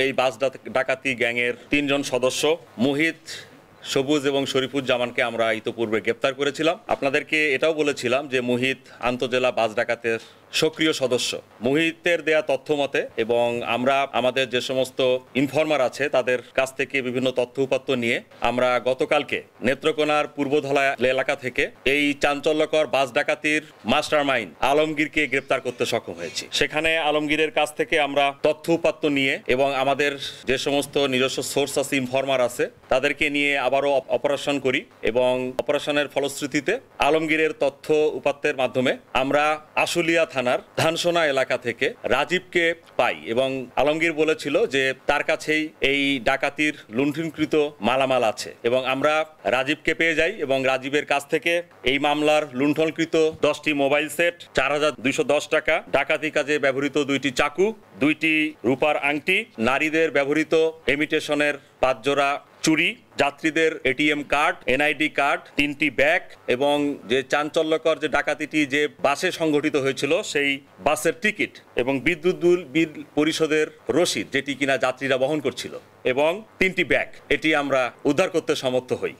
এই বাস ডাকাতি গ্যাংয়ের ৩ জন সদস্য মুহিত, সবুজ এবং শরীফুজ্জামানকে আমরা ইতোপূর্বে গ্রেপ্তার করেছিলাম। আপনাদেরকে এটাও বলেছিলাম যে মুহিত আন্তজেলা বাস ডাকাতের সক্রিয় সদস্য। মুহিতের দেয়া তথ্য মতে এবং আমরা আমাদের যে সমস্ত ইনফরমার আছে তাদের কাছ থেকে বিভিন্ন তথ্য উপাত্ত নিয়ে আমরা গতকালকে নেত্রকোনার পূর্বধলা এলাকা থেকে এই চাঞ্চল্যকর বাস ডাকাতির মাস্টারমাইন্ড আলমগীরকে গ্রেপ্তার করতে সক্ষম হয়েছি। সেখানে আলমগীরের কাছ থেকে আমরা তথ্য উপাত্ত নিয়ে এবং আমাদের যে সমস্ত নিজস্ব সোর্স আছে, ইনফরমার আছে, তাদেরকে নিয়ে আবারও অপারেশন করি এবং অপারেশনের ফলশ্রুতিতে আলমগীরের তথ্য উপাত্তের মাধ্যমে আমরা আশুলিয়া থানার ধানসোনা এলাকা থেকে রাজীবকে পাই এবং আলমগীর বলেছিল যে তার কাছেই এই ডাকাতির লুণ্ঠনকৃত মালামাল আছে এবং আমরা রাজীবকে পেয়ে যাই এবং রাজীবের কাছ থেকে এই মামলার লুণ্ঠনকৃত 10টি মোবাইল সেট, 4,210 টাকা, ডাকাতি কাজে ব্যবহৃত 2টি চাকু, 2টি রূপার আংটি, নারীদের ব্যবহৃত ইমিটেশনের 5 জোড়া চুরি, যাত্রীদের এটিএম কার্ড, এনআইডি কার্ড, 3টি ব্যাগ এবং যে চাঞ্চল্যকর যে ডাকাতিটি যে বাসে সংঘটিত হয়েছিল সেই বাসের টিকিট এবং বিদ্যুৎ বিল পরিশোধের রসিদ যেটি কিনা যাত্রীরা বহন করছিল এবং 3টি ব্যাগ, এটি আমরা উদ্ধার করতে সমর্থ হই।